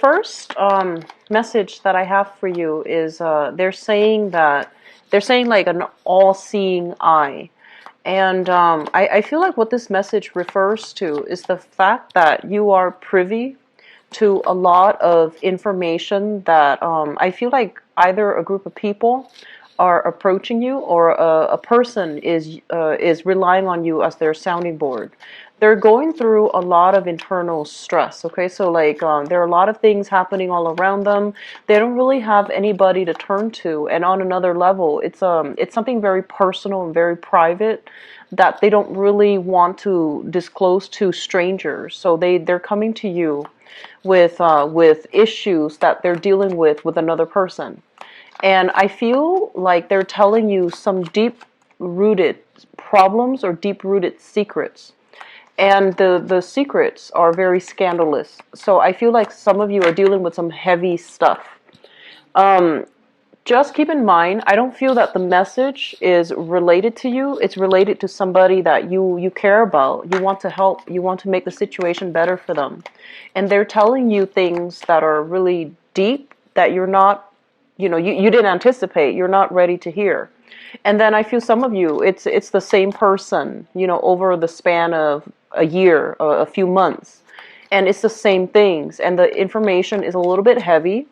First message that I have for you is they're saying like an all-seeing eye. And I feel like what this message refers to is the fact that you are privy to a lot of information that I feel like either a group of people are approaching you, or a person is relying on you as their sounding board. They're going through a lot of internal stress. Okay, so like there are a lot of things happening all around them. They don't really have anybody to turn to, and on another level, it's something very personal and very private that they don't really want to disclose to strangers. So they're coming to you with issues that they're dealing with another person. And I feel like they're telling you some deep rooted problems or deep rooted secrets. And the secrets are very scandalous. So I feel like some of you are dealing with some heavy stuff. Um, just keep in mind, I don't feel that the message is related to you. It's related to somebody that you care about. You want to help. You want to make the situation better for them. And they're telling you things that are really deep that you're not, you didn't anticipate. You're not ready to hear. And then I feel some of you, it's the same person, over the span of a year, a few months. And it's the same things. And the information is a little bit heavy.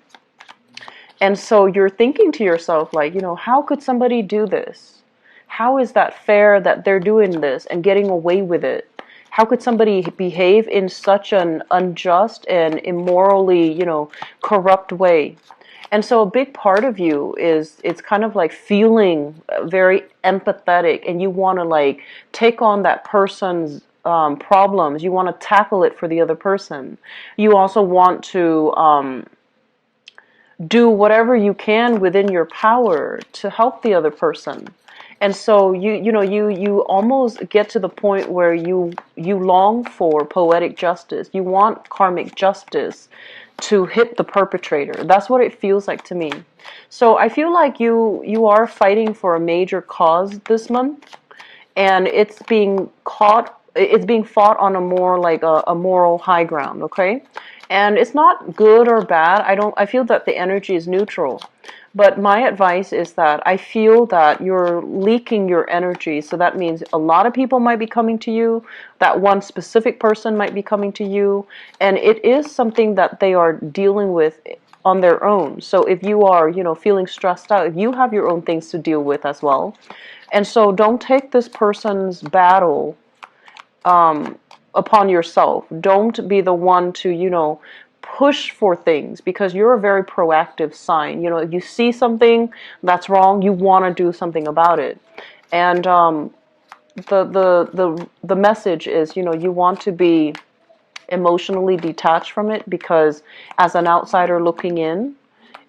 And so you're thinking to yourself, like, how could somebody do this? How is that fair that they're doing this and getting away with it? How could somebody behave in such an unjust and immorally, corrupt way? And so a big part of you is, it's kind of like feeling very empathetic, and you want to like take on that person's problems. You want to tackle it for the other person. You also want to do whatever you can within your power to help the other person. And so you almost get to the point where you long for poetic justice. You want karmic justice to hit the perpetrator. That's what it feels like to me. So I feel like you are fighting for a major cause this month, and it's being fought on a more like a moral high ground. Okay, and it's not good or bad. I feel that the energy is neutral. But my advice is that I feel that you're leaking your energy. So that means a lot of people might be coming to you. That one specific person might be coming to you. And it is something that they are dealing with on their own. So if you are, feeling stressed out, if you have your own things to deal with as well. And so don't take this person's battle upon yourself. Don't be the one to, push for things, because you're a very proactive sign. If you see something that's wrong, you want to do something about it. And the message is, you want to be emotionally detached from it, because as an outsider looking in,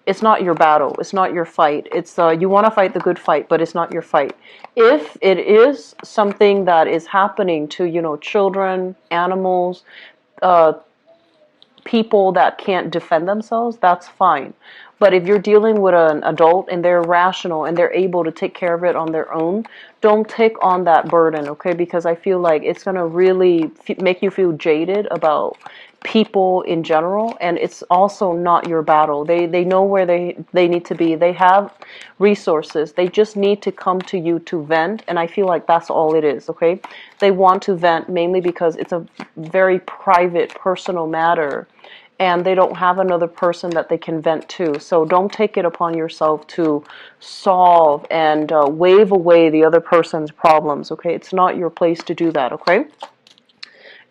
it's not your battle. It's not your fight. It's you want to fight the good fight, but it's not your fight. If it is something that is happening to, children, animals, people that can't defend themselves, that's fine. But if you're dealing with an adult and they're rational and they're able to take care of it on their own, don't take on that burden, okay? Because I feel like it's going to really make you feel jaded about people in general, and it's also not your battle. They know where they need to be. They have resources. They just need to come to you to vent, and I feel like that's all it is, okay? They want to vent mainly because it's a very private, personal matter, and they don't have another person that they can vent to. So don't take it upon yourself to solve and wave away the other person's problems, okay? It's not your place to do that, okay?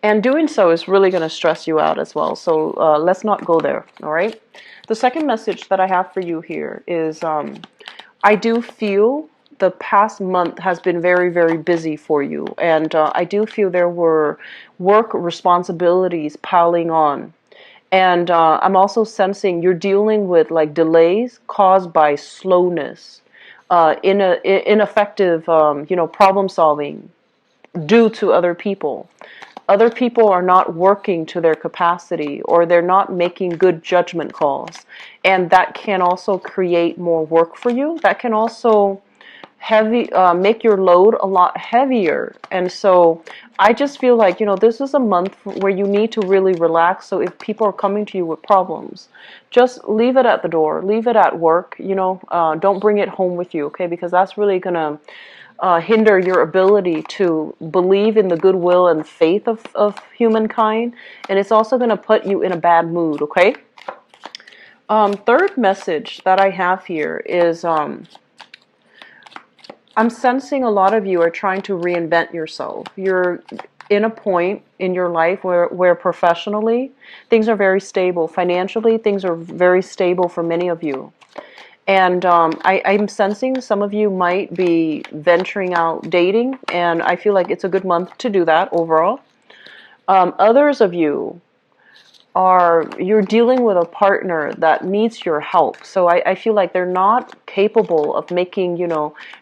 And doing so is really going to stress you out as well. So let's not go there, all right? The second message that I have for you here is I do feel the past month has been very, very busy for you. And I do feel there were work responsibilities piling on. And I'm also sensing you're dealing with like delays caused by slowness, ineffective, problem solving due to other people. Other people are not working to their capacity, or they're not making good judgment calls. And that can also create more work for you. That can also heavy, make your load a lot heavier. And so I just feel like, this is a month where you need to really relax. So if people are coming to you with problems, just leave it at the door, leave it at work, don't bring it home with you, okay? Because that's really going to hinder your ability to believe in the goodwill and faith of humankind. And it's also going to put you in a bad mood, okay? Third message that I have here is I'm sensing a lot of you are trying to reinvent yourself. You're in a point in your life where professionally things are very stable. Financially, things are very stable for many of you. And I'm sensing some of you might be venturing out dating, and I feel like it's a good month to do that overall. Others of you you're dealing with a partner that needs your help. So I feel like they're not capable of making,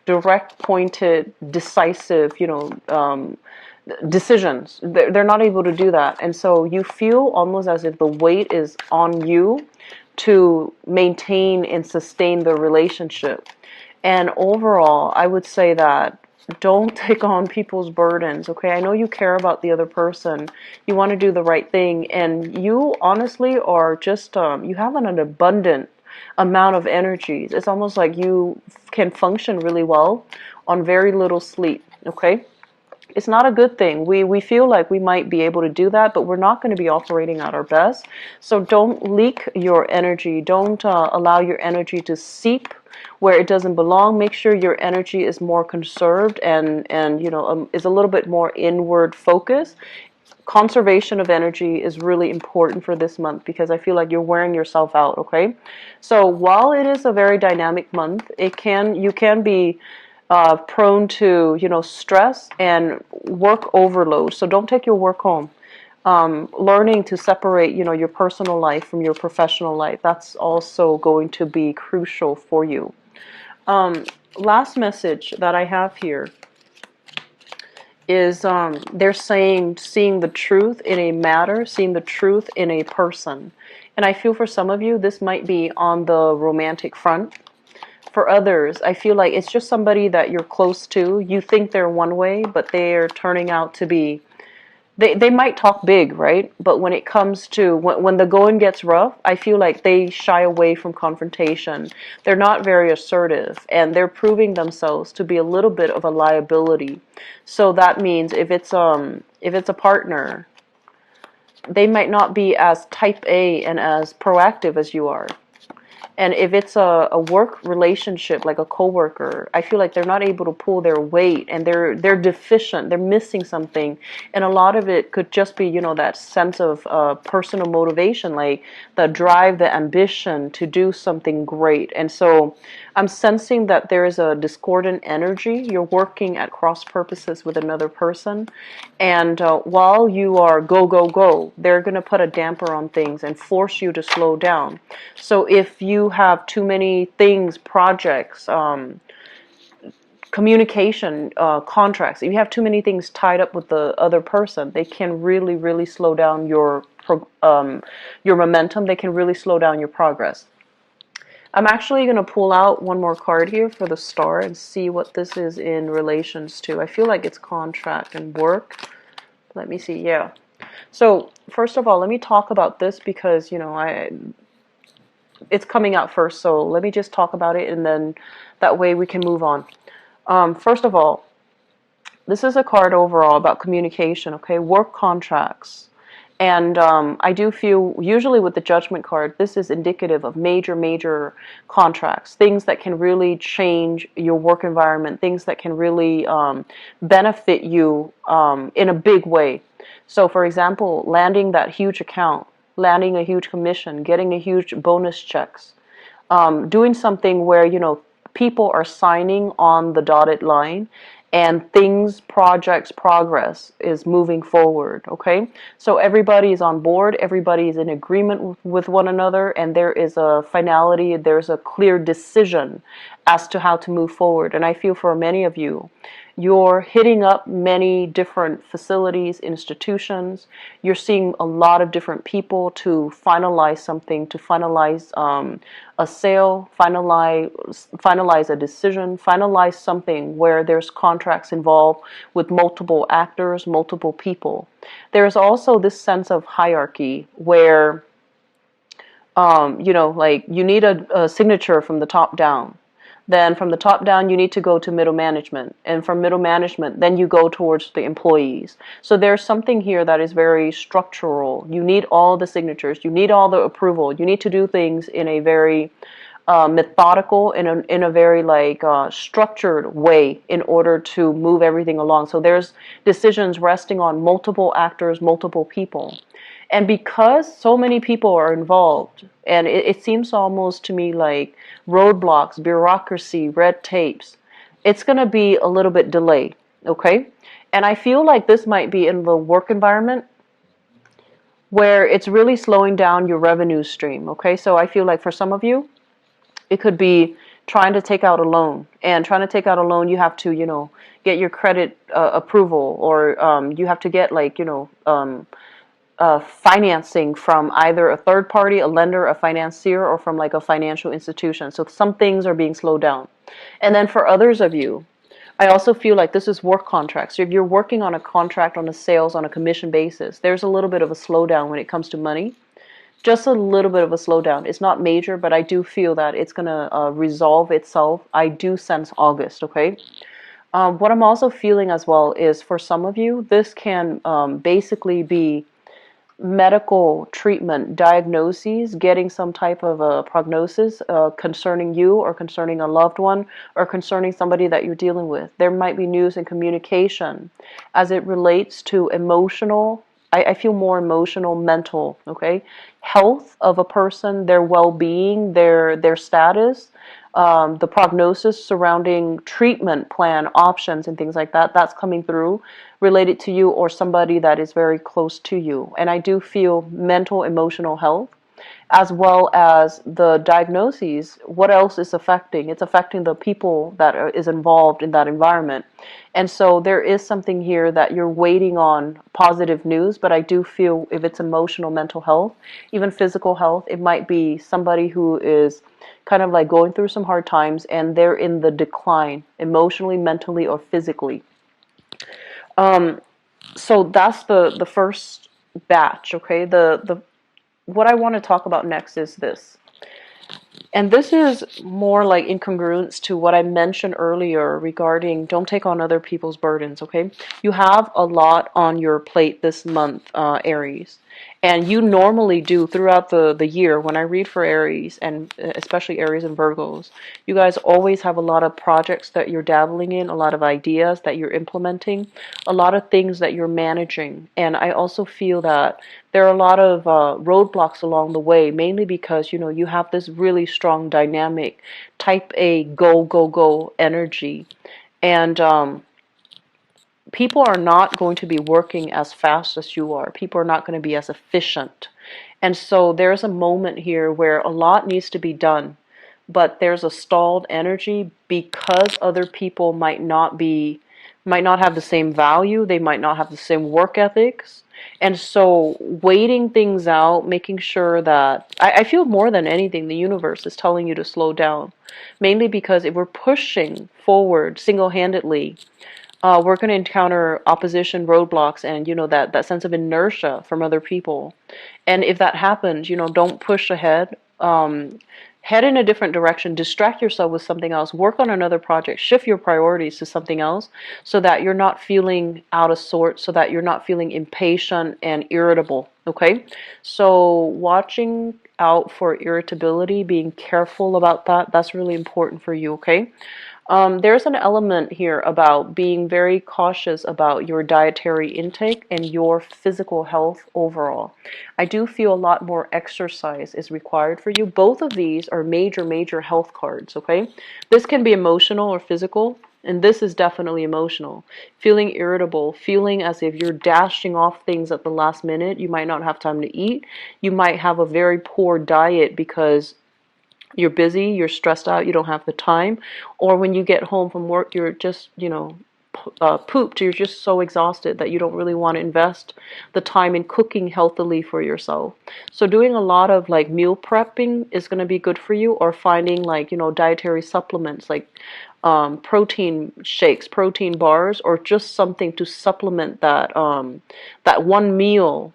direct, pointed, decisive, decisions. They're not able to do that. And so you feel almost as if the weight is on you to maintain and sustain the relationship. And overall, I would say that don't take on people's burdens, okay? I know you care about the other person. You want to do the right thing, and you honestly are just, you have an abundant amount of energies. It's almost like you can function really well on very little sleep, okay? It's not a good thing. We feel like we might be able to do that, but we're not going to be operating at our best. So don't leak your energy. Don't allow your energy to seep where it doesn't belong. Make sure your energy is more conserved and is a little bit more inward focused. Conservation of energy is really important for this month because I feel like you're wearing yourself out, okay? So while it is a very dynamic month, you can be prone to, stress and work overload. So don't take your work home. Learning to separate, your personal life from your professional life, that's also going to be crucial for you. Last message that I have here is they're saying seeing the truth in a matter, seeing the truth in a person. And I feel for some of you, this might be on the romantic front. For others, I feel like it's just somebody that you're close to. You think they're one way, but they're turning out to be, they might talk big, right? But when it comes to, when the going gets rough, I feel like they shy away from confrontation. They're not very assertive, and they're proving themselves to be a little bit of a liability. So that means if it's a partner, they might not be as type A and as proactive as you are. And if it's a work relationship, like a coworker, I feel like they're not able to pull their weight, and they're deficient. They're missing something, and a lot of it could just be, that sense of personal motivation, like the drive, the ambition to do something great. And so, I'm sensing that there is a discordant energy. You're working at cross purposes with another person, and while you are go go go, they're going to put a damper on things and force you to slow down. So if you have too many things, projects, communication, contracts, if you have too many things tied up with the other person, they can really, really slow down your momentum. They can really slow down your progress. I'm actually going to pull out one more card here for the star and see what this is in relations to. I feel like it's contract and work. Let me see. Yeah. So first of all, let me talk about this because, it's coming out first, so let me just talk about it, and then that way we can move on. First of all, this is a card overall about communication, okay? Work contracts. And I do feel, usually with the Judgment card, this is indicative of major, major contracts, things that can really change your work environment, things that can really benefit you in a big way. So, for example, landing that huge account, landing a huge commission, getting a huge bonus checks, doing something where, people are signing on the dotted line and things, projects, progress is moving forward, okay? So everybody is on board, everybody is in agreement with one another, and there is a finality, there's a clear decision as to how to move forward. And I feel for many of you, You're hitting up many different facilities, institutions. You're seeing a lot of different people to finalize something, to finalize a sale, finalize a decision, finalize something where there's contracts involved with multiple actors, multiple people. There's also this sense of hierarchy where, like you need a signature from the top down. Then from the top down, you need to go to middle management. And from middle management, then you go towards the employees. So there's something here that is very structural. You need all the signatures. You need all the approval. You need to do things in a very methodical, in a very structured way in order to move everything along. So there's decisions resting on multiple actors, multiple people. And because so many people are involved, and it seems almost to me like roadblocks, bureaucracy, red tapes, it's going to be a little bit delayed, okay? And I feel like this might be in the work environment where it's really slowing down your revenue stream, okay? So I feel like for some of you, it could be trying to take out a loan. And trying to take out a loan, you have to, get your credit approval, or you have to get financing from either a third party, a lender, a financier, or from like a financial institution. So some things are being slowed down. And then for others of you, I also feel like this is work contracts. So if you're working on a contract, on a sales, on a commission basis, there's a little bit of a slowdown when it comes to money. Just a little bit of a slowdown. It's not major, but I do feel that it's going to resolve itself. I do sense August, okay? What I'm also feeling as well is for some of you, this can basically be medical treatment, diagnoses, getting some type of a prognosis concerning you or concerning a loved one or concerning somebody that you're dealing with. There might be news and communication as it relates to emotional. I feel more emotional, mental, okay? Health of a person, their well-being, their status, the prognosis surrounding treatment plan options and things like that, that's coming through related to you or somebody that is very close to you. And I do feel mental, emotional health, as well as the diagnoses. What else is affecting? It's affecting the people that is involved in that environment. And so there is something here that you're waiting on positive news, but I do feel if it's emotional, mental health, even physical health, it might be somebody who is kind of like going through some hard times and they're in the decline emotionally, mentally, or physically. So that's the first batch, okay? The what I want to talk about next is this. And this is more like incongruence to what I mentioned earlier regarding don't take on other people's burdens, okay? You have a lot on your plate this month, Aries. And you normally do throughout the year. When I read for Aries, and especially Aries and Virgos, you guys always have a lot of projects that you're dabbling in, a lot of ideas that you're implementing, a lot of things that you're managing. And I also feel that there are a lot of roadblocks along the way, mainly because, you have this really strong dynamic, type A, go, go, go energy. And people are not going to be working as fast as you are. People are not going to be as efficient. And so there's a moment here where a lot needs to be done, but there's a stalled energy because other people might not have the same value, they might not have the same work ethics. And so waiting things out, making sure that I feel more than anything the universe is telling you to slow down, mainly because if we're pushing forward single-handedly, we're going to encounter opposition, roadblocks, and that sense of inertia from other people. And if that happens, don't push ahead. Head in a different direction. Distract yourself with something else. Work on another project. Shift your priorities to something else, so that you're not feeling out of sorts. So that you're not feeling impatient and irritable. Okay. So watching out for irritability, being careful about that. That's really important for you. Okay. There's an element here about being very cautious about your dietary intake and your physical health overall. I do feel a lot more exercise is required for you. Both of these are major, major health cards, okay? This can be emotional or physical, and this is definitely emotional. Feeling irritable, feeling as if you're dashing off things at the last minute. You might not have time to eat. You might have a very poor diet because you're busy, you're stressed out, you don't have the time, or when you get home from work, you're just, pooped, you're just so exhausted that you don't really want to invest the time in cooking healthily for yourself. So doing a lot of like meal prepping is going to be good for you, or finding like, dietary supplements like protein shakes, protein bars, or just something to supplement that one meal,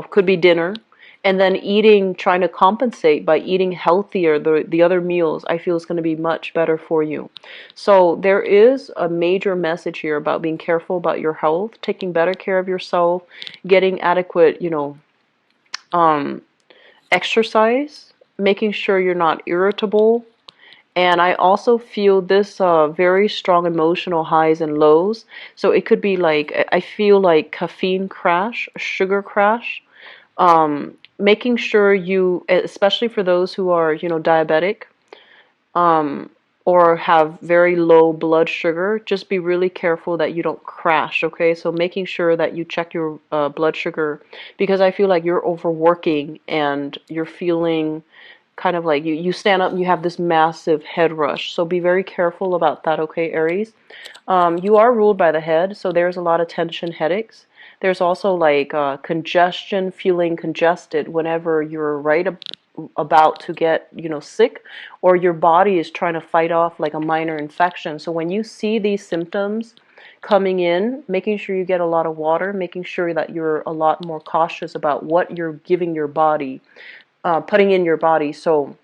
could be dinner, and then trying to compensate by eating healthier the other meals, I feel is going to be much better for you. So there is a major message here about being careful about your health, taking better care of yourself, getting adequate, um, exercise, making sure you're not irritable. And I also feel this very strong emotional highs and lows. So it could be like, I feel like caffeine crash, sugar crash, making sure you, especially for those who are, diabetic, um, or have very low blood sugar, just be really careful that you don't crash, okay? So making sure that you check your blood sugar, because I feel like you're overworking and you're feeling kind of like you stand up and you have this massive head rush. So be very careful about that, okay, Aries? You are ruled by the head, so there's a lot of tension, headaches. There's also like congestion, feeling congested whenever you're about to get, sick, or your body is trying to fight off like a minor infection. So when you see these symptoms coming in, making sure you get a lot of water, making sure that you're a lot more cautious about what you're giving your body, putting in your body. So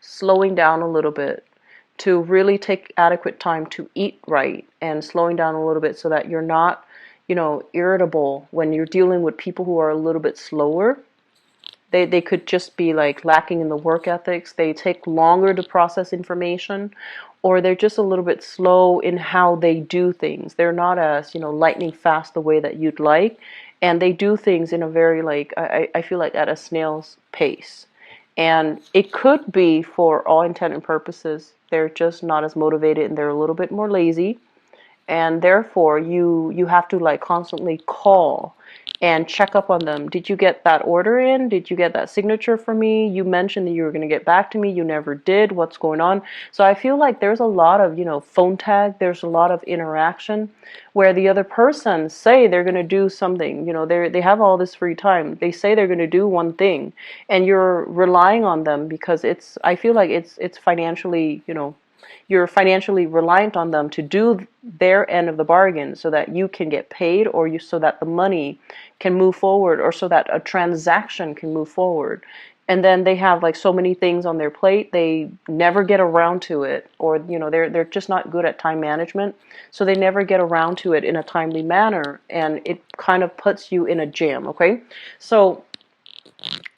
slowing down a little bit to really take adequate time to eat right, and slowing down a little bit so that you're not, irritable when you're dealing with people who are a little bit slower. They could just be like lacking in the work ethics. They take longer to process information, or they're just a little bit slow in how they do things. They're not as, lightning fast the way that you'd like. And they do things in a very like, I feel like at a snail's pace. And it could be, for all intent and purposes, they're just not as motivated and they're a little bit more lazy, and therefore you have to like constantly call and check up on them. Did you get that order in? Did you get that signature for me? You mentioned that you were going to get back to me, you never did. What's going on? So I feel like there's a lot of, phone tag. There's a lot of interaction where the other person say they're going to do something. They have all this free time, they say they're going to do one thing, and you're relying on them because I feel like it's financially, you're financially reliant on them to do their end of the bargain so that you can get paid, or so that the money can move forward, or so that a transaction can move forward. And then they have like so many things on their plate, they never get around to it, or they're just not good at time management, so they never get around to it in a timely manner, and it kind of puts you in a jam, okay? So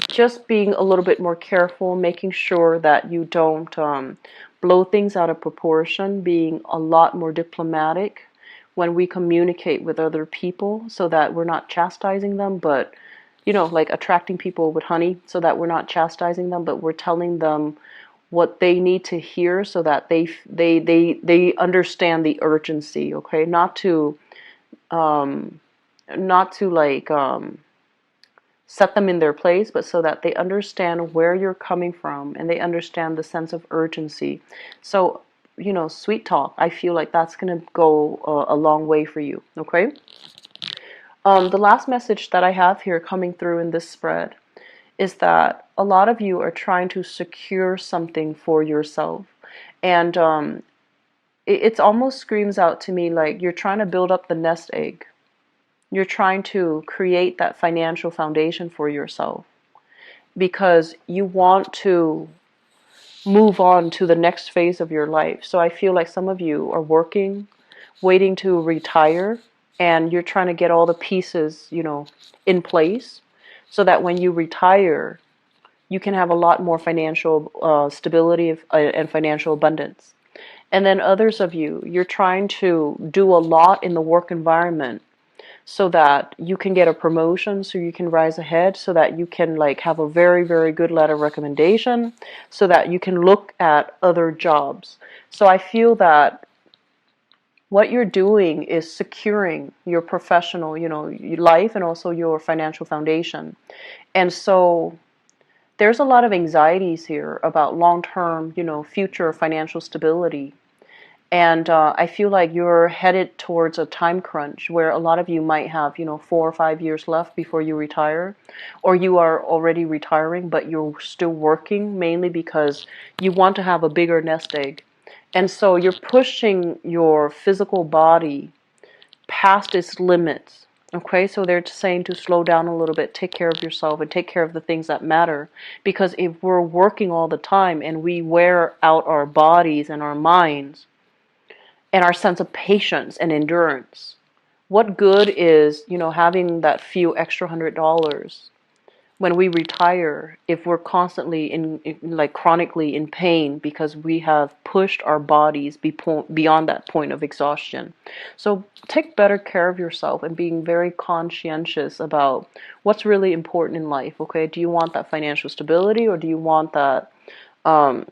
just being a little bit more careful, making sure that you don't blow things out of proportion, being a lot more diplomatic when we communicate with other people, so that we're not chastising them, but like attracting people with honey, so that we're not chastising them, but we're telling them what they need to hear, so that they understand the urgency, okay? Not to like set them in their place, but so that they understand where you're coming from and they understand the sense of urgency. So, sweet talk, I feel like that's going to go a long way for you, okay? The last message that I have here coming through in this spread is that a lot of you are trying to secure something for yourself. And it almost screams out to me like you're trying to build up the nest egg. You're trying to create that financial foundation for yourself because you want to move on to the next phase of your life. So I feel like some of you are working, waiting to retire, and you're trying to get all the pieces, in place so that when you retire, you can have a lot more financial stability and financial abundance. And then others of you, you're trying to do a lot in the work environment so that you can get a promotion, so you can rise ahead, so that you can like have a very, very good letter of recommendation, so that you can look at other jobs. So I feel that what you're doing is securing your professional, your life, and also your financial foundation. And so there's a lot of anxieties here about long-term, future financial stability. And I feel like you're headed towards a time crunch where a lot of you might have, 4 or 5 years left before you retire, or you are already retiring, but you're still working mainly because you want to have a bigger nest egg. And so you're pushing your physical body past its limits. Okay, so they're saying to slow down a little bit, take care of yourself, and take care of the things that matter. Because if we're working all the time and we wear out our bodies and our minds, and our sense of patience and endurance. What good is, having that few extra $100 when we retire if we're constantly like chronically in pain because we have pushed our bodies beyond that point of exhaustion. So take better care of yourself and being very conscientious about what's really important in life. Okay, do you want that financial stability, or do you want that um,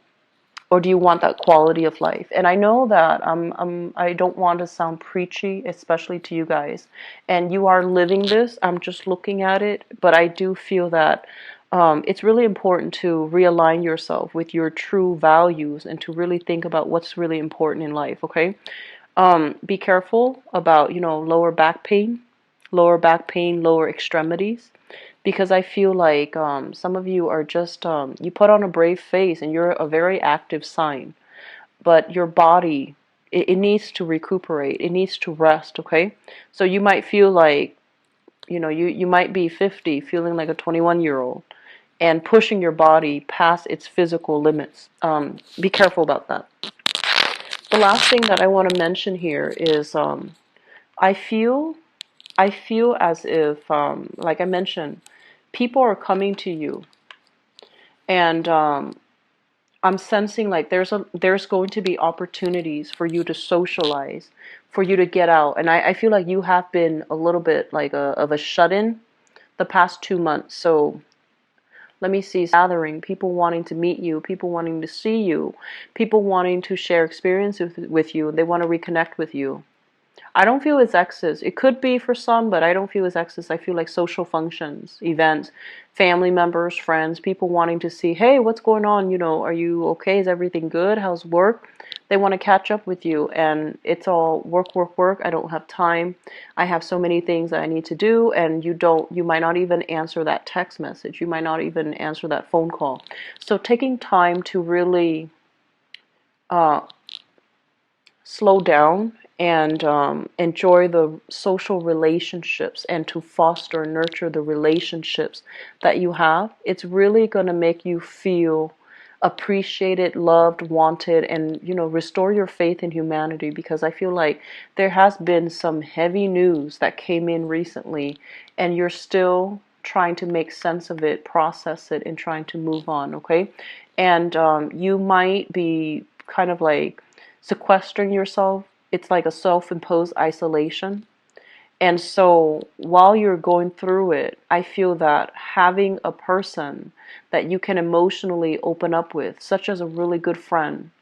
quality of life? And I know that I don't want to sound preachy, especially to you guys. And you are living this. I'm just looking at it, but I do feel that it's really important to realign yourself with your true values and to really think about what's really important in life. Okay, be careful about lower back pain, lower extremities, because I feel like some of you are just you put on a brave face and you're a very active sign, but your body, it needs to recuperate, it needs to rest. Okay, so you might feel like you might be 50 feeling like a 21-year-old and pushing your body past its physical limits. Be careful about that. The last thing that I want to mention here is I feel I feel as if, like I mentioned, people are coming to you, and I'm sensing like there's going to be opportunities for you to socialize, for you to get out, and I feel like you have been a little bit like of a shut-in the past 2 months. So let me see, gathering, people wanting to meet you, people wanting to see you, people wanting to share experiences with you. They want to reconnect with you. I don't feel it's exes. It could be for some, but I don't feel it's exes. I feel like social functions, events, family members, friends, people wanting to see, hey, what's going on? Are you okay? Is everything good? How's work? They want to catch up with you, and it's all work, work, work. I don't have time. I have so many things that I need to do, and you might not even answer that text message. You might not even answer that phone call. So taking time to really uh, slow down and enjoy the social relationships and to foster and nurture the relationships that you have, it's really going to make you feel appreciated, loved, wanted, and restore your faith in humanity, because I feel like there has been some heavy news that came in recently and you're still trying to make sense of it, process it, and trying to move on. Okay, and you might be kind of like sequestering yourself. It's like a self-imposed isolation. And so while you're going through it, I feel that having a person that you can emotionally open up with, such as a really good friend,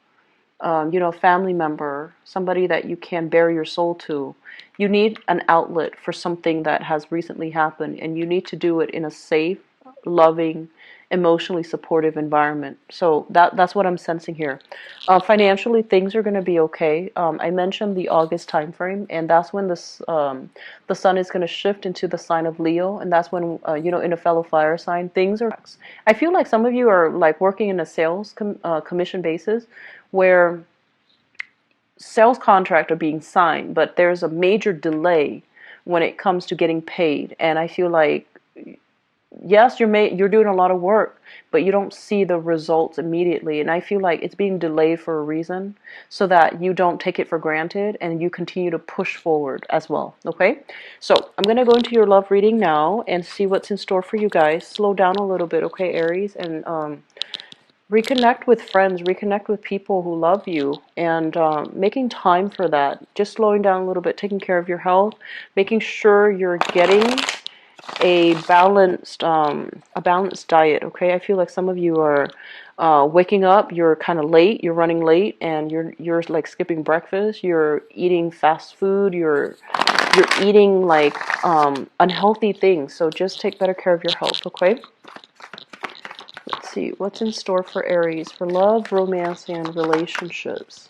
family member, somebody that you can bare your soul to, you need an outlet for something that has recently happened, and you need to do it in a safe, loving, emotionally supportive environment. So that's what I'm sensing here. Financially, things are going to be okay. I mentioned the August time frame, and that's when the sun is going to shift into the sign of Leo, and that's when in a fellow fire sign, things are. I feel like some of you are like working in a sales commission basis, where sales contract are being signed, but there's a major delay when it comes to getting paid. And I feel like, yes, you're doing a lot of work, but you don't see the results immediately. And I feel like it's being delayed for a reason, so that you don't take it for granted and you continue to push forward as well. Okay, so I'm going to go into your love reading now and see what's in store for you guys. Slow down a little bit, okay, Aries, and reconnect with friends, reconnect with people who love you, and making time for that. Just slowing down a little bit, taking care of your health, making sure you're getting a balanced diet. Okay, I feel like some of you are waking up, you're kind of late, you're running late, and you're like skipping breakfast, you're eating fast food, you're eating like unhealthy things. So just take better care of your health. Okay. Let's see what's in store for Aries for love, romance, and relationships.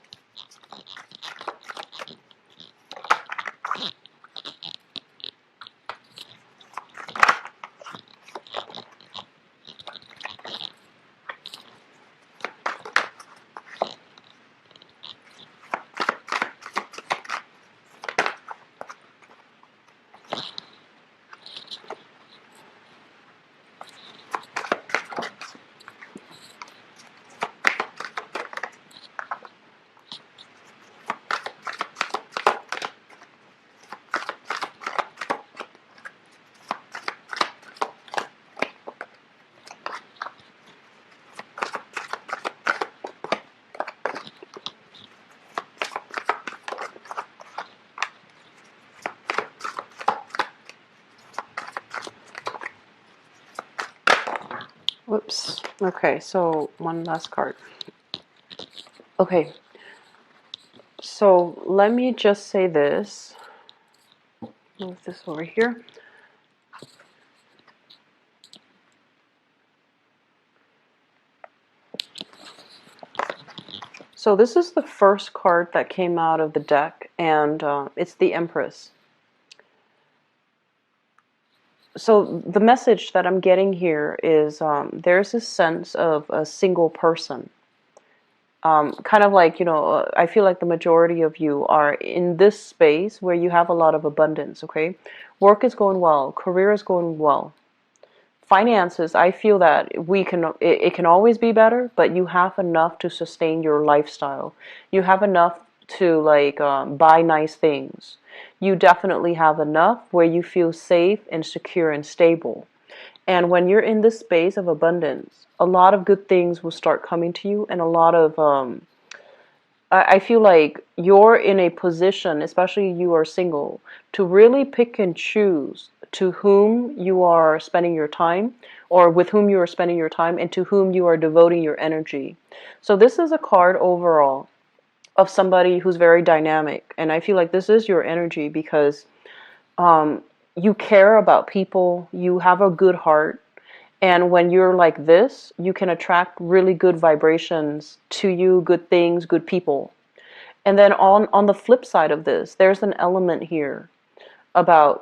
Okay, so one last card. Okay, so let me just say this. Move this over here. So this is the first card that came out of the deck, and it's the Empress. So the message that I'm getting here is there's a sense of a single person. Kind of like, I feel like the majority of you are in this space where you have a lot of abundance, okay? Work is going well, career is going well. Finances, I feel that it can always be better, but you have enough to sustain your lifestyle. You have enough to like buy nice things. You definitely have enough where you feel safe and secure and stable. And when you're in this space of abundance, a lot of good things will start coming to you, and a lot of I feel like you're in a position, especially you are single, to really pick and choose to whom you are spending your time, or with whom you are spending your time, and to whom you are devoting your energy. So this is a card overall of somebody who's very dynamic, and I feel like this is your energy because you care about people, you have a good heart, and when you're like this, you can attract really good vibrations to you, good things, good people. And then on the flip side of this, there's an element here about,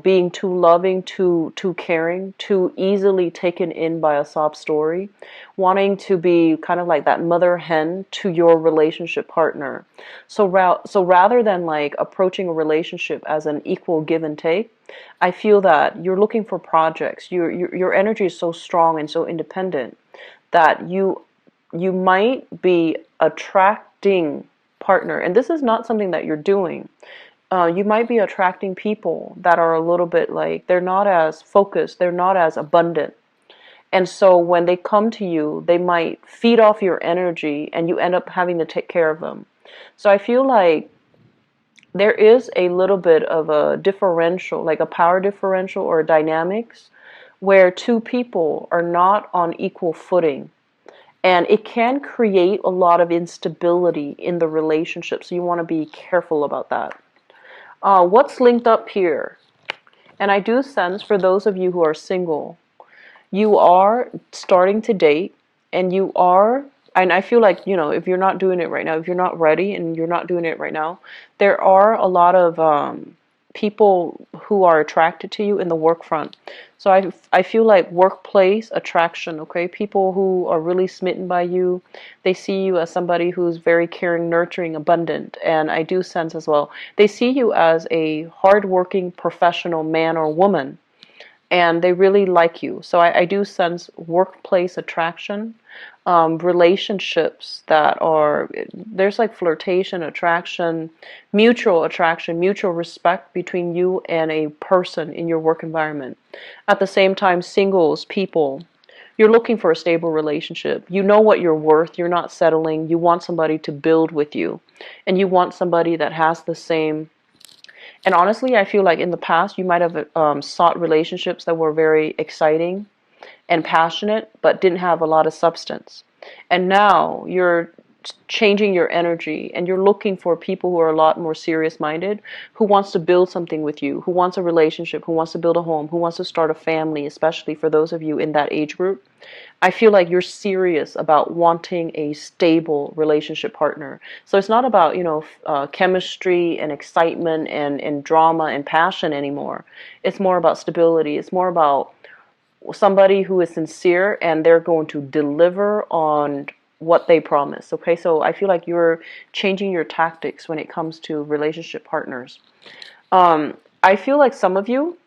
being too loving, too caring, too easily taken in by a sob story, wanting to be kind of like that mother hen to your relationship partner. So rather than like approaching a relationship as an equal give and take, I feel that you're looking for projects. Your energy is so strong and so independent that you might be attracting partner, and this is not something that you're doing. You might be attracting people that are a little bit like, they're not as focused, they're not as abundant. And so when they come to you, they might feed off your energy and you end up having to take care of them. So I feel like there is a little bit of a differential, like a power differential or dynamics, where two people are not on equal footing. And it can create a lot of instability in the relationship. So you want to be careful about that. What's linked up here? And I do sense for those of you who are single, you are starting to date, and and I feel like, if you're not doing it right now, if you're not ready and you're not doing it right now, there are a lot of people who are attracted to you in the work front. So I feel like workplace attraction, okay? People who are really smitten by you, they see you as somebody who's very caring, nurturing, abundant. And I do sense as well, they see you as a hardworking professional man or woman, and they really like you. So I do sense workplace attraction, relationships that are, there's like flirtation, attraction, mutual respect between you and a person in your work environment. At the same time, singles, people, you're looking for a stable relationship. You know what you're worth. You're not settling. You want somebody to build with you, and you want somebody that has the same. And honestly, I feel like in the past, you might have sought relationships that were very exciting and passionate, but didn't have a lot of substance. And now you're changing your energy, and you're looking for people who are a lot more serious minded, who wants to build something with you, who wants a relationship, who wants to build a home, who wants to start a family, especially for those of you in that age group. I feel like you're serious about wanting a stable relationship partner. So it's not about, chemistry and excitement and drama and passion anymore. It's more about stability. It's more about somebody who is sincere, and they're going to deliver on what they promise. Okay, so I feel like you're changing your tactics when it comes to relationship partners. I feel like some of you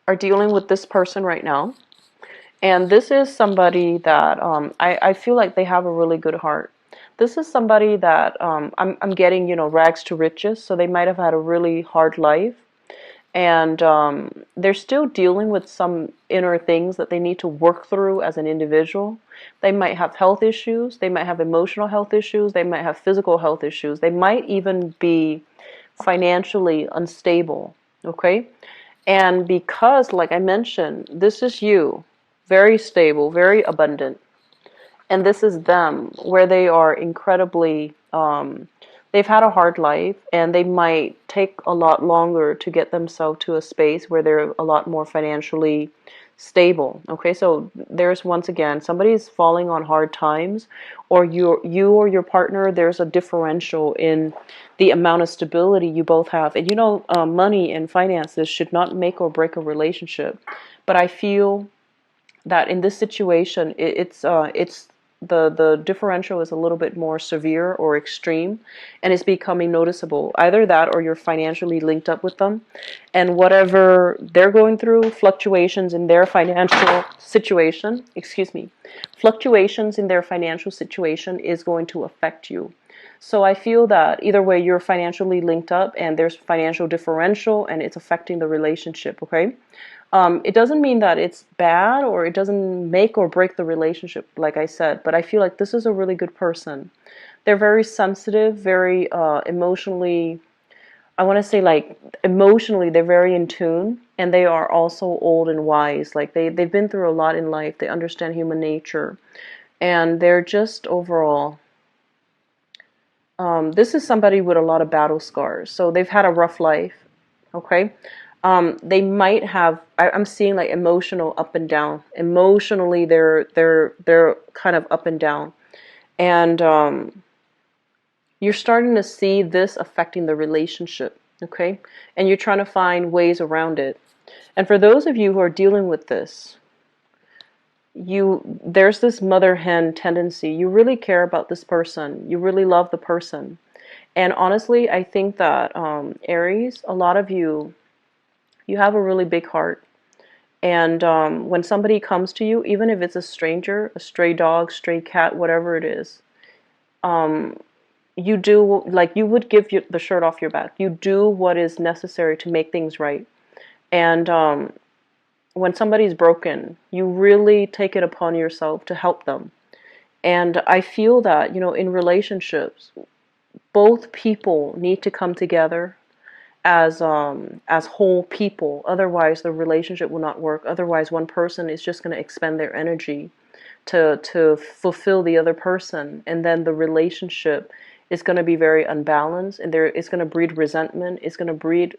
are dealing with this person right now, and this is somebody that I feel like they have a really good heart. This is somebody that I'm getting, rags to riches, so they might have had a really hard life, and they're still dealing with some inner things that they need to work through as an individual. They might have health issues, they might have emotional health issues, they might have physical health issues, they might even be financially unstable, okay? And because, like I mentioned, this is you, very stable, very abundant. And this is them, where they are incredibly, they've had a hard life, and they might take a lot longer to get themselves to a space where they're a lot more financially stable. Okay, so there's, once again, somebody's falling on hard times, or you or your partner, there's a differential in the amount of stability you both have. And money and finances should not make or break a relationship. But I feel that in this situation, it's the differential is a little bit more severe or extreme, and it's becoming noticeable. Either that, or you're financially linked up with them, and whatever they're going through, fluctuations in their financial situation, fluctuations in their financial situation is going to affect you. So I feel that either way, you're financially linked up, and there's financial differential, and it's affecting the relationship. Okay. It doesn't mean that it's bad, or it doesn't make or break the relationship, like I said, but I feel like this is a really good person. They're very sensitive, very emotionally, I want to say, like, emotionally, they're very in tune, and they are also old and wise. Like, they've been through a lot in life, they understand human nature, and they're just overall, this is somebody with a lot of battle scars. So they've had a rough life, okay? They might have, I'm seeing like emotional up and down. Emotionally, they're kind of up and down. And you're starting to see this affecting the relationship, okay? And you're trying to find ways around it. And for those of you who are dealing with this, there's this mother hen tendency. You really care about this person. You really love the person. And honestly, I think that Aries, a lot of you have a really big heart. And when somebody comes to you, even if it's a stranger, a stray dog, stray cat, whatever it is, you do, like, you would give the shirt off your back. You do what is necessary to make things right. And when somebody's broken, you really take it upon yourself to help them. And I feel that, in relationships, both people need to come together as whole people. Otherwise, the relationship will not work. Otherwise, one person is just going to expend their energy to fulfill the other person, and then the relationship is going to be very unbalanced, and it's going to breed resentment. It's going to breed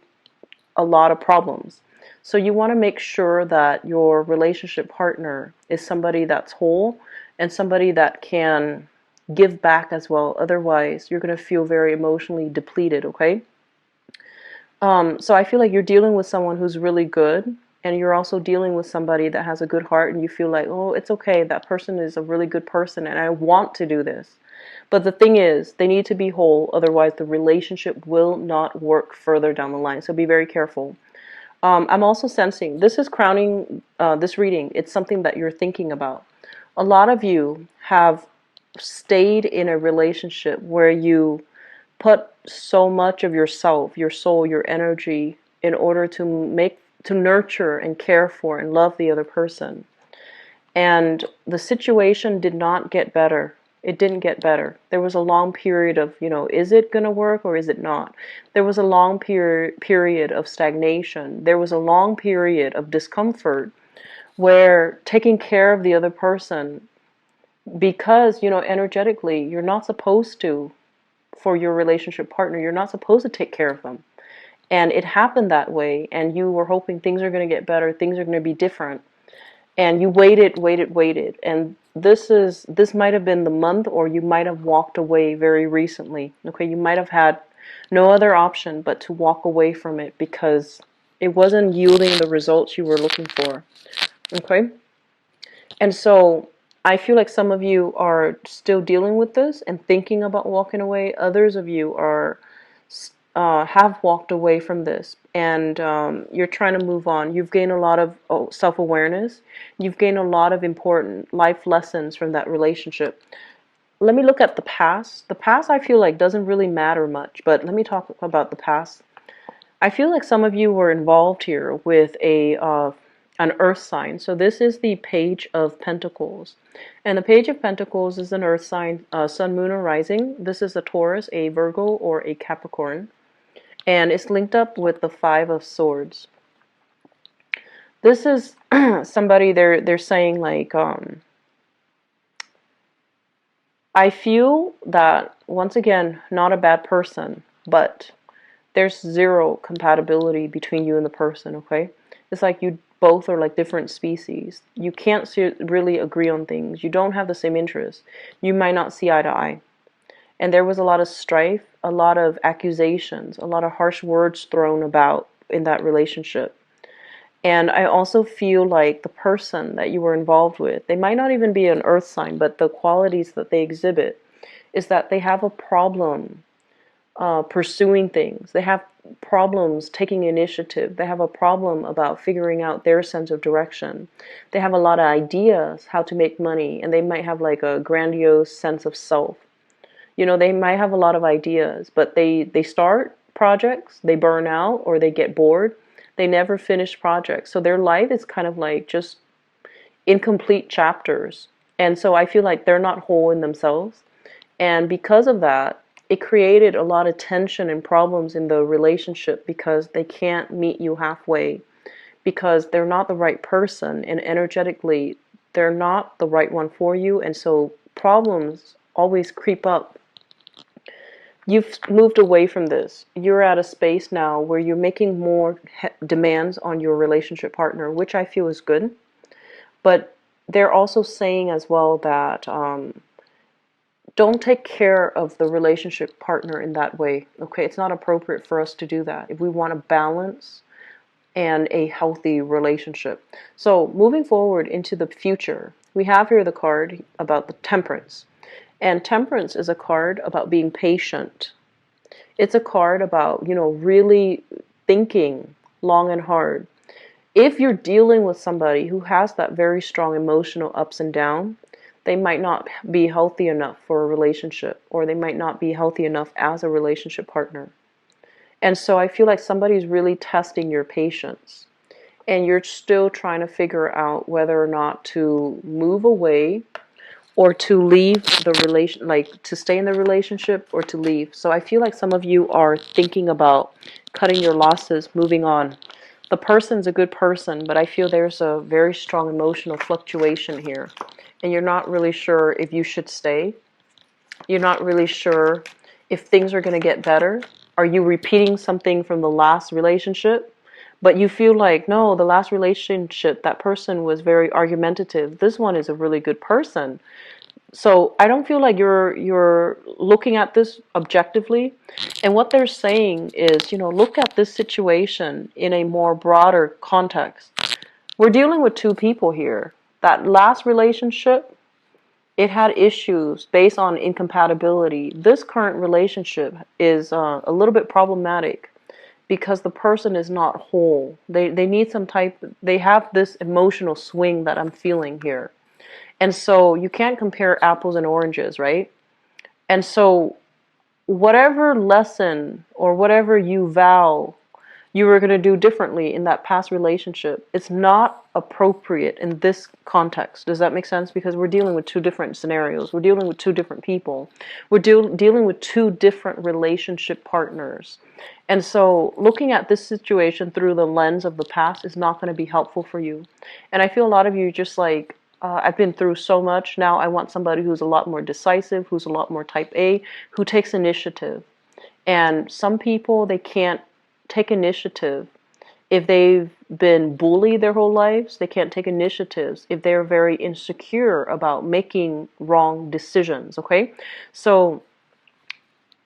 a lot of problems. So you want to make sure that your relationship partner is somebody that's whole and somebody that can give back as well. Otherwise, you're going to feel very emotionally depleted, okay? So I feel like you're dealing with someone who's really good, and you're also dealing with somebody that has a good heart, and you feel like, oh, it's okay, that person is a really good person, and I want to do this. But the thing is, they need to be whole, otherwise the relationship will not work further down the line. So be very careful. I'm also sensing, this is crowning this reading, it's something that you're thinking about. A lot of you have stayed in a relationship where you put so much of yourself, your soul, your energy in order to nurture and care for and love the other person. And the situation did not get better. It didn't get better. There was a long period of, is it going to work or is it not? There was a long period of stagnation. There was a long period of discomfort where taking care of the other person, because, energetically, you're not supposed to, for your relationship partner, you're not supposed to take care of them. And it happened that way, and you were hoping things are going to get better, things are going to be different. And you waited, and this might have been the month, or you might have walked away very recently. Okay, you might have had no other option but to walk away from it because it wasn't yielding the results you were looking for. Okay? And so I feel like some of you are still dealing with this and thinking about walking away. Others of you have walked away from this, and you're trying to move on. You've gained a lot of self-awareness. You've gained a lot of important life lessons from that relationship. Let me look at the past. The past, I feel like, doesn't really matter much, but let me talk about the past. I feel like some of you were involved here with an earth sign. So this is the Page of Pentacles. And the Page of Pentacles is an earth sign, sun, moon, or rising. This is a Taurus, a Virgo, or a Capricorn. And it's linked up with the Five of Swords. This is somebody, they're saying, like, I feel that, once again, not a bad person, but there's zero compatibility between you and the person, okay? It's like you both are like different species. You can't really agree on things. You don't have the same interests. You might not see eye to eye. And there was a lot of strife, a lot of accusations, a lot of harsh words thrown about in that relationship. And I also feel like the person that you were involved with, they might not even be an earth sign, but the qualities that they exhibit is that they have a problem pursuing things. They have problems taking initiative. They have a problem about figuring out their sense of direction. They have a lot of ideas how to make money, and they might have like a grandiose sense of self. You know, they might have a lot of ideas, but they start projects, they burn out, or they get bored. They never finish projects. So their life is kind of like just incomplete chapters. And so I feel like they're not whole in themselves. And because of that, it created a lot of tension and problems in the relationship because they can't meet you halfway, because they're not the right person, and energetically they're not the right one for you. And so problems always creep up. You've moved away from this. You're at a space now where you're making more demands on your relationship partner, which I feel is good. But they're also saying as well that don't take care of the relationship partner in that way. Okay, it's not appropriate for us to do that if we want a balance and a healthy relationship. So moving forward into the future, we have here the card about the Temperance. And Temperance is a card about being patient. It's a card about, really thinking long and hard. If you're dealing with somebody who has that very strong emotional ups and downs, they might not be healthy enough for a relationship, or they might not be healthy enough as a relationship partner. And so I feel like somebody's really testing your patience, and you're still trying to figure out whether or not to move away or to leave the relation, like to stay in the relationship or to leave. So I feel like some of you are thinking about cutting your losses, moving on. The person's a good person, but I feel there's a very strong emotional fluctuation here. And you're not really sure if you should stay. You're not really sure if things are going to get better. Are you repeating something from the last relationship? But you feel like, no, the last relationship, that person was very argumentative. This one is a really good person. So I don't feel like you're looking at this objectively. And what they're saying is, look at this situation in a more broader context. We're dealing with two people here. That last relationship, it had issues based on incompatibility. This current relationship is a little bit problematic because the person is not whole. They need they have this emotional swing that I'm feeling here. And so you can't compare apples and oranges, right? And so whatever lesson or whatever you vow you were going to do differently in that past relationship, it's not appropriate in this context. Does that make sense? Because we're dealing with two different scenarios. We're dealing with two different people. We're dealing with two different relationship partners. And so looking at this situation through the lens of the past is not going to be helpful for you. And I feel a lot of you just like, I've been through so much. Now I want somebody who's a lot more decisive, who's a lot more type A, who takes initiative. And some people, they can't take initiative if they've been bullied their whole lives. They can't take initiatives if they're very insecure about making wrong decisions, okay? So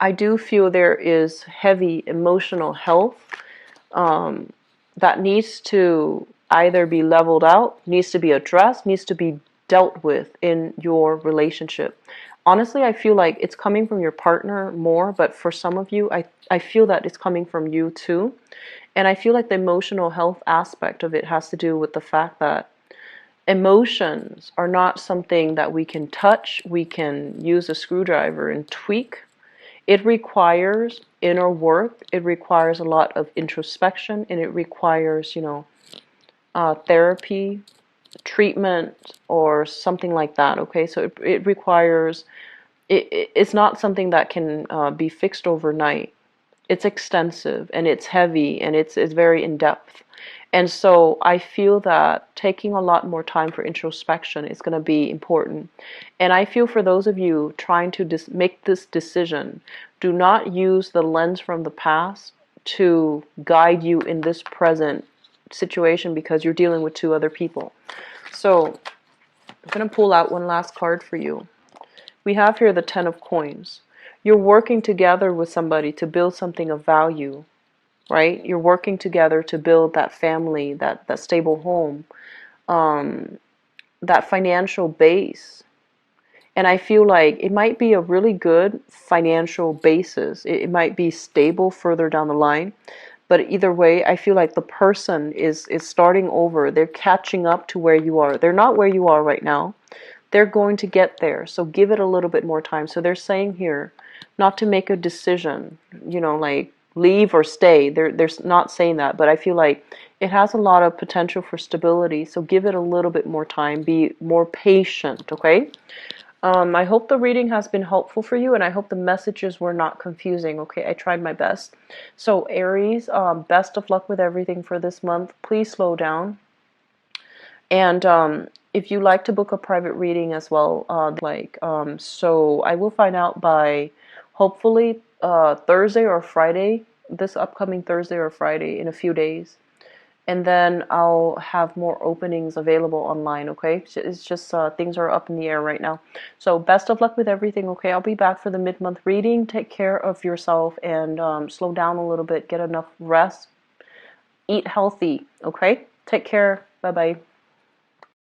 I do feel there is heavy emotional health that needs to either be leveled out, needs to be addressed, needs to be dealt with in your relationship. Honestly, I feel like it's coming from your partner more, but for some of you, I feel that it's coming from you too. And I feel like the emotional health aspect of it has to do with the fact that emotions are not something that we can touch, we can use a screwdriver and tweak. It requires inner work, it requires a lot of introspection, and it requires, therapy, treatment, or something like that, okay? So it requires, it's not something that can be fixed overnight. It's extensive, and it's heavy, and it's very in-depth. And so I feel that taking a lot more time for introspection is going to be important. And I feel for those of you trying to make this decision, do not use the lens from the past to guide you in this present situation because you're dealing with two other people. So I'm going to pull out one last card for you. We have here the Ten of Coins. You're working together with somebody to build something of value, right? You're working together to build that family, that stable home, that financial base. And I feel like it might be a really good financial basis. It might be stable further down the line. But either way, I feel like the person is starting over. They're catching up to where you are. They're not where you are right now. They're going to get there. So give it a little bit more time. So they're saying here not to make a decision, like leave or stay. They're not saying that, but I feel like it has a lot of potential for stability. So give it a little bit more time. Be more patient, okay? I hope the reading has been helpful for you, and I hope the messages were not confusing, okay? I tried my best. So Aries, best of luck with everything for this month. Please slow down. And if you like to book a private reading as well, so I will find out by hopefully Thursday or Friday, this upcoming Thursday or Friday in a few days. And then I'll have more openings available online, okay? It's just things are up in the air right now. So best of luck with everything, okay? I'll be back for the mid-month reading. Take care of yourself and slow down a little bit. Get enough rest. Eat healthy, okay? Take care. Bye-bye.